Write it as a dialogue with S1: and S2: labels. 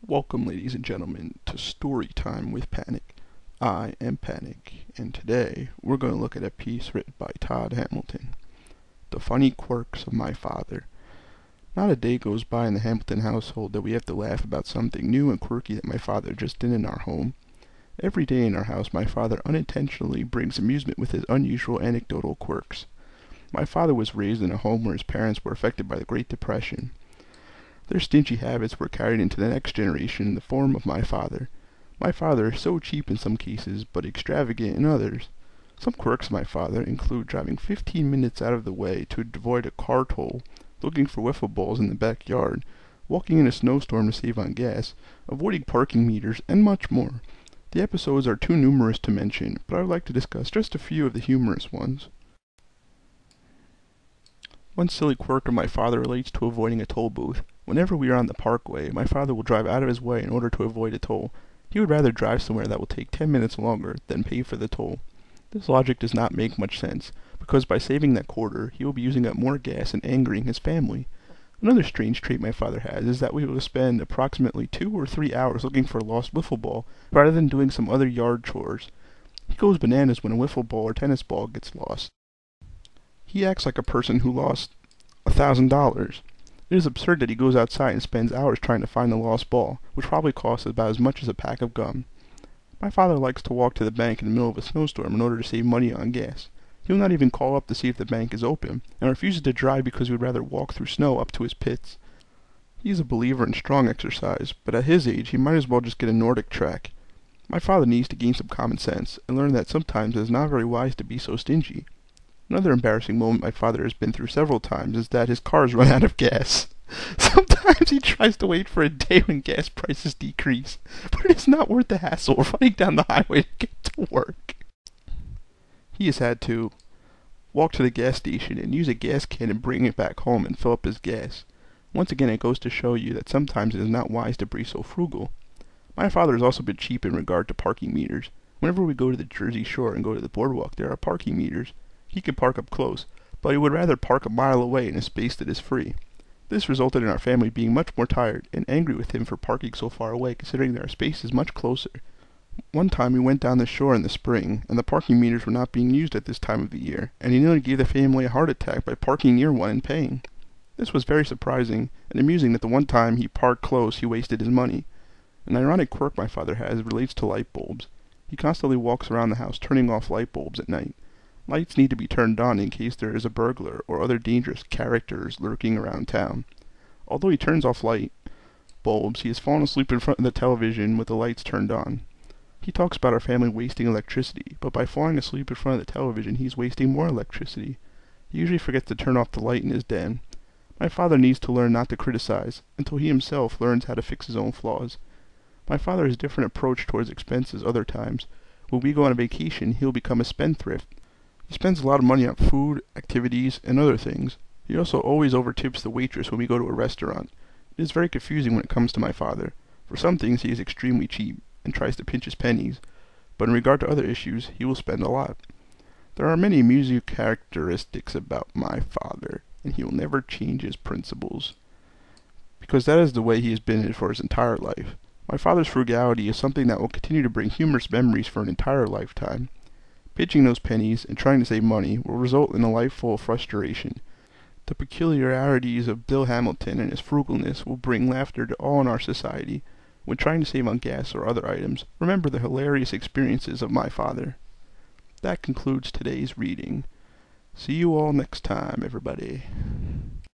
S1: Welcome, ladies and gentlemen, to Story Time with Panic. I am Panic, and today we're going to look at a piece written by Todd Hamilton, The Funny Quirks of My Father. Not a day goes by in the Hamilton household that we have to laugh about something new and quirky that my father just did in our home. Every day in our house, my father unintentionally brings amusement with his unusual anecdotal quirks. My father was raised in a home where his parents were affected by the Great Depression. Their stingy habits were carried into the next generation in the form of my father. My father is so cheap in some cases, but extravagant in others. Some quirks of my father include driving 15 minutes out of the way to avoid a car toll, looking for wiffle balls in the backyard, walking in a snowstorm to save on gas, avoiding parking meters, and much more. The episodes are too numerous to mention, but I would like to discuss just a few of the humorous ones. One silly quirk of my father relates to avoiding a toll booth. Whenever we are on the parkway, my father will drive out of his way in order to avoid a toll. He would rather drive somewhere that will take 10 minutes longer than pay for the toll. This logic does not make much sense, because by saving that quarter, he will be using up more gas and angering his family. Another strange trait my father has is that we will spend approximately 2 or 3 hours looking for a lost wiffle ball, rather than doing some other yard chores. He goes bananas when a wiffle ball or tennis ball gets lost. He acts like a person who lost $1,000. It is absurd that he goes outside and spends hours trying to find the lost ball, which probably costs about as much as a pack of gum. My father likes to walk to the bank in the middle of a snowstorm in order to save money on gas. He will not even call up to see if the bank is open, and refuses to drive because he would rather walk through snow up to his pits. He is a believer in strong exercise, but at his age he might as well just get a Nordic track. My father needs to gain some common sense, and learn that sometimes it is not very wise to be so stingy. Another embarrassing moment my father has been through several times is that his cars run out of gas. Sometimes he tries to wait for a day when gas prices decrease, but it is not worth the hassle of running down the highway to get to work. He has had to walk to the gas station and use a gas can and bring it back home and fill up his gas. Once again, it goes to show you that sometimes it is not wise to be so frugal. My father has also been cheap in regard to parking meters. Whenever we go to the Jersey Shore and go to the boardwalk, there are parking meters. He can park up close, but he would rather park a mile away in a space that is free. This resulted in our family being much more tired and angry with him for parking so far away, considering that our space is much closer. One time we went down the shore in the spring, and the parking meters were not being used at this time of the year, and he nearly gave the family a heart attack by parking near one and paying. This was very surprising and amusing that the one time he parked close he wasted his money. An ironic quirk my father has relates to light bulbs. He constantly walks around the house turning off light bulbs at night. Lights need to be turned on in case there is a burglar or other dangerous characters lurking around town. Although he turns off light bulbs, he has fallen asleep in front of the television with the lights turned on. He talks about our family wasting electricity, but by falling asleep in front of the television, he is wasting more electricity. He usually forgets to turn off the light in his den. My father needs to learn not to criticize until he himself learns how to fix his own flaws. My father has a different approach towards expenses other times. When we go on a vacation, he will become a spendthrift. He spends a lot of money on food, activities, and other things. He also always overtips the waitress when we go to a restaurant. It is very confusing when it comes to my father. For some things he is extremely cheap and tries to pinch his pennies, but in regard to other issues he will spend a lot. There are many amusing characteristics about my father, and he will never change his principles, because that is the way he has been for his entire life. My father's frugality is something that will continue to bring humorous memories for an entire lifetime. Pinching those pennies and trying to save money will result in a life full of frustration. The peculiarities of Bill Hamilton and his frugalness will bring laughter to all in our society. When trying to save on gas or other items, remember the hilarious experiences of my father. That concludes today's reading. See you all next time, everybody.